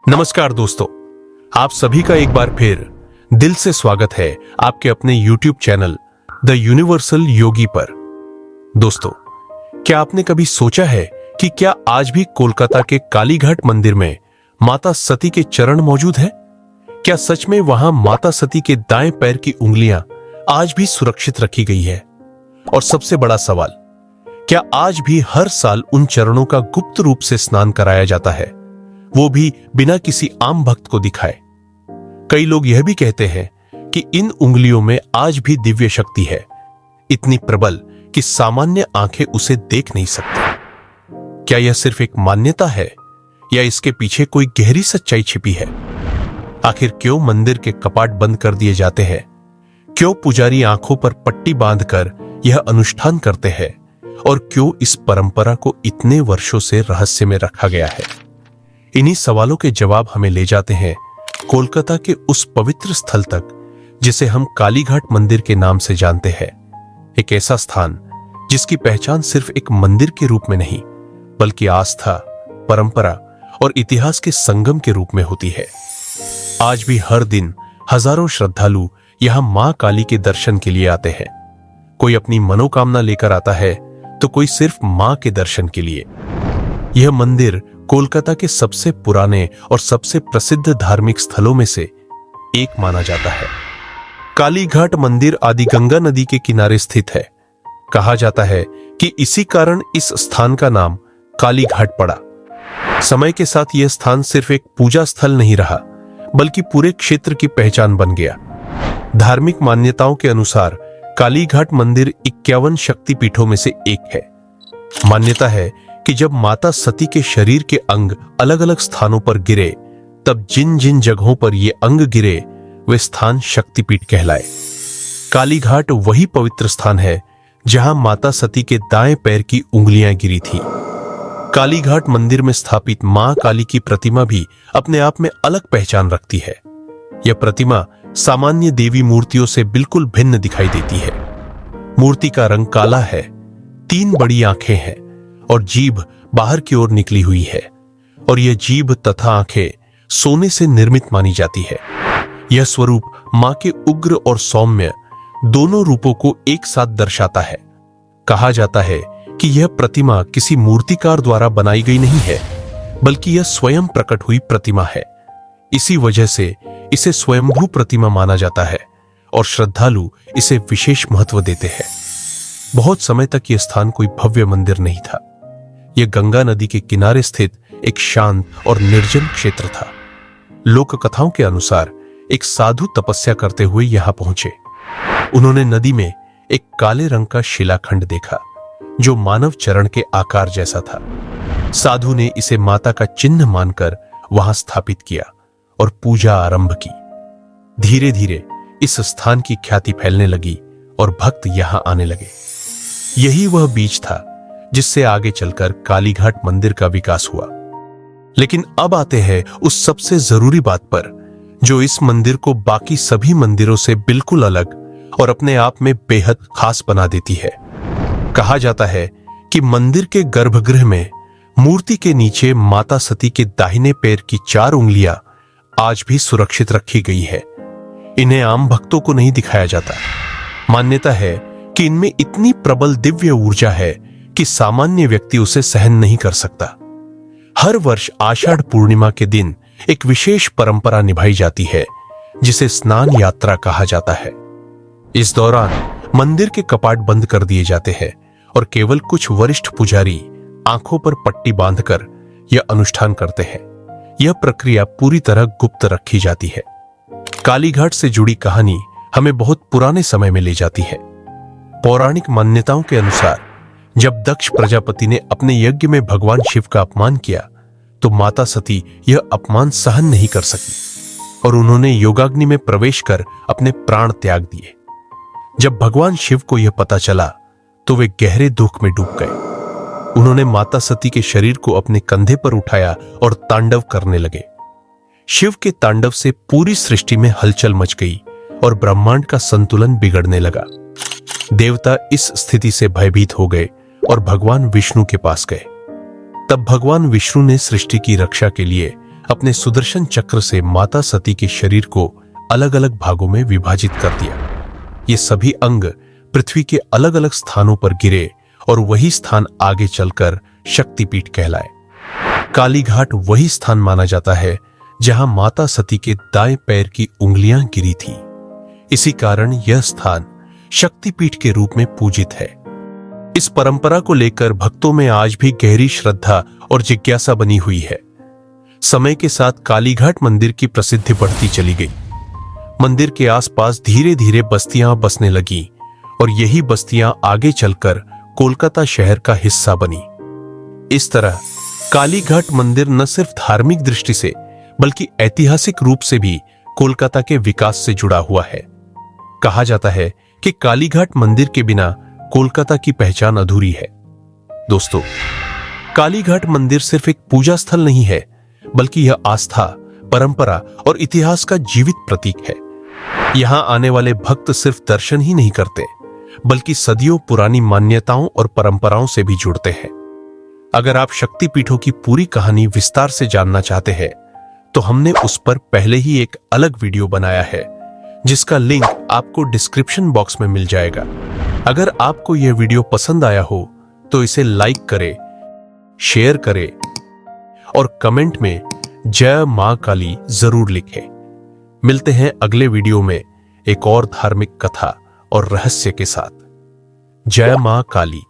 नमस्कार दोस्तों, आप सभी का एक बार फिर दिल से स्वागत है आपके अपने YouTube चैनल द यूनिवर्सल योगी पर। दोस्तों, क्या आपने कभी सोचा है कि क्या आज भी कोलकाता के कालीघाट मंदिर में माता सती के चरण मौजूद हैं? क्या सच में वहां माता सती के दाएं पैर की उंगलियां आज भी सुरक्षित रखी गई है? और सबसे बड़ा सवाल, क्या आज भी हर साल उन चरणों का गुप्त रूप से स्नान कराया जाता है, वो भी बिना किसी आम भक्त को दिखाए? कई लोग यह भी कहते हैं कि इन उंगलियों में आज भी दिव्य शक्ति है, इतनी प्रबल कि सामान्य आंखें उसे देख नहीं सकती। क्या यह सिर्फ एक मान्यता है या इसके पीछे कोई गहरी सच्चाई छिपी है? आखिर क्यों मंदिर के कपाट बंद कर दिए जाते हैं? क्यों पुजारी आंखों पर पट्टी बांधकर यह अनुष्ठान करते हैं? और क्यों इस परंपरा को इतने वर्षों से रहस्य में रखा गया है? इन्हीं सवालों के जवाब हमें ले जाते हैं कोलकाता के उस पवित्र स्थल तक जिसे हम कालीघाट मंदिर के नाम से जानते हैं। एक ऐसा स्थान जिसकी पहचान सिर्फ एक मंदिर के रूप में नहीं, बल्कि आस्था, परंपरा और इतिहास के संगम के रूप में होती है। आज भी हर दिन हजारों श्रद्धालु यहां मां काली के दर्शन के लिए आते हैं। कोई अपनी मनोकामना लेकर आता है तो कोई सिर्फ मां के दर्शन के लिए। यह मंदिर कोलकाता के सबसे पुराने और सबसे प्रसिद्ध धार्मिक स्थलों में से एक माना जाता है। कालीघाट मंदिर आदि गंगा नदी के किनारे स्थित है। कहा जाता है कि इसी कारण इस स्थान का नाम कालीघाट पड़ा। समय के साथ यह स्थान सिर्फ एक पूजा स्थल नहीं रहा, बल्कि पूरे क्षेत्र की पहचान बन गया। धार्मिक मान्यताओं के अनुसार कालीघाट मंदिर 51 शक्तिपीठों में से एक है। मान्यता है कि जब माता सती के शरीर के अंग अलग अलग स्थानों पर गिरे, तब जिन जिन जगहों पर ये अंग गिरे वे स्थान शक्तिपीठ कहलाए। कालीघाट वही पवित्र स्थान है जहां माता सती के दाएं पैर की उंगलियां गिरी थी। कालीघाट मंदिर में स्थापित मां काली की प्रतिमा भी अपने आप में अलग पहचान रखती है। यह प्रतिमा सामान्य देवी मूर्तियों से बिल्कुल भिन्न दिखाई देती है। मूर्ति का रंग काला है, 3 बड़ी आंखें हैं और जीभ बाहर की ओर निकली हुई है, और यह जीभ तथा आंखें सोने से निर्मित मानी जाती है। यह स्वरूप मां के उग्र और सौम्य दोनों रूपों को एक साथ दर्शाता है। कहा जाता है कि यह प्रतिमा किसी मूर्तिकार द्वारा बनाई गई नहीं है, बल्कि यह स्वयं प्रकट हुई प्रतिमा है। इसी वजह से इसे स्वयंभू प्रतिमा माना जाता है और श्रद्धालु इसे विशेष महत्व देते हैं। बहुत समय तक यह स्थान कोई भव्य मंदिर नहीं था। यह गंगा नदी के किनारे स्थित एक शांत और निर्जन क्षेत्र था। लोक कथाओं के अनुसार एक साधु तपस्या करते हुए यहां पहुंचे। उन्होंने नदी में एक काले रंग का शिलाखंड देखा जो मानव चरण के आकार जैसा था। साधु ने इसे माता का चिन्ह मानकर वहां स्थापित किया और पूजा आरंभ की। धीरे धीरे इस स्थान की ख्याति फैलने लगी और भक्त यहां आने लगे। यही वह बीज था जिससे आगे चलकर कालीघाट मंदिर का विकास हुआ। लेकिन अब आते हैं उस सबसे जरूरी बात पर जो इस मंदिर को बाकी सभी मंदिरों से बिल्कुल अलग और अपने आप में बेहद खास बना देती है। कहा जाता है कि मंदिर के गर्भगृह में मूर्ति के नीचे माता सती के दाहिने पैर की 4 उंगलियां आज भी सुरक्षित रखी गई है। इन्हें आम भक्तों को नहीं दिखाया जाता। मान्यता है कि इनमें इतनी प्रबल दिव्य ऊर्जा है कि सामान्य व्यक्ति उसे सहन नहीं कर सकता। हर वर्ष आषाढ़ पूर्णिमा के दिन एक विशेष परंपरा निभाई जाती है जिसे स्नान यात्रा कहा जाता है। इस दौरान मंदिर के कपाट बंद कर दिए जाते हैं और केवल कुछ वरिष्ठ पुजारी आंखों पर पट्टी बांधकर यह अनुष्ठान करते हैं। यह प्रक्रिया पूरी तरह गुप्त रखी जाती है। कालीघाट से जुड़ी कहानी हमें बहुत पुराने समय में ले जाती है। पौराणिक मान्यताओं के अनुसार जब दक्ष प्रजापति ने अपने यज्ञ में भगवान शिव का अपमान किया, तो माता सती यह अपमान सहन नहीं कर सकी और उन्होंने योगाग्नि में प्रवेश कर अपने प्राण त्याग दिए। जब भगवान शिव को यह पता चला तो वे गहरे दुख में डूब गए। उन्होंने माता सती के शरीर को अपने कंधे पर उठाया और तांडव करने लगे। शिव के तांडव से पूरी सृष्टि में हलचल मच गई और ब्रह्मांड का संतुलन बिगड़ने लगा। देवता इस स्थिति से भयभीत हो गए और भगवान विष्णु के पास गए। तब भगवान विष्णु ने सृष्टि की रक्षा के लिए अपने सुदर्शन चक्र से माता सती के शरीर को अलग अलग भागों में विभाजित कर दिया। ये सभी अंग पृथ्वी के अलग अलग स्थानों पर गिरे और वही स्थान आगे चलकर शक्तिपीठ कहलाए। कालीघाट वही स्थान माना जाता है जहां माता सती के दाएं पैर की उंगलियां गिरी थी। इसी कारण यह स्थान शक्तिपीठ के रूप में पूजित है। इस परंपरा को लेकर भक्तों में आज भी गहरी श्रद्धा और जिज्ञासा बनी हुई है। समय के साथ कालीघाट मंदिर की प्रसिद्धि बढ़ती चली गई। मंदिर के आसपास धीरे धीरे बस्तियां बसने लगीं और यही बस्तियां आगे चलकर कोलकाता शहर का हिस्सा बनी। इस तरह कालीघाट मंदिर न सिर्फ धार्मिक दृष्टि से बल्कि ऐतिहासिक रूप से भी कोलकाता के विकास से जुड़ा हुआ है। कहा जाता है कि कालीघाट मंदिर के बिना कोलकाता की पहचान अधूरी है। दोस्तों, कालीघाट मंदिर सिर्फ एक पूजा स्थल नहीं है, बल्कि यह आस्था, परंपरा और इतिहास का जीवित प्रतीक है। यहां आने वाले भक्त सिर्फ दर्शन ही नहीं करते, बल्कि सदियों पुरानी मान्यताओं और परंपराओं से भी जुड़ते हैं। अगर आप शक्तिपीठों की पूरी कहानी विस्तार से जानना चाहते हैं, तो हमने उस पर पहले ही एक अलग वीडियो बनाया है, जिसका लिंक आपको डिस्क्रिप्शन बॉक्स में मिल जाएगा। अगर आपको यह वीडियो पसंद आया हो तो इसे लाइक करें, शेयर करें और कमेंट में जय मां काली जरूर लिखें। मिलते हैं अगले वीडियो में एक और धार्मिक कथा और रहस्य के साथ। जय मां काली।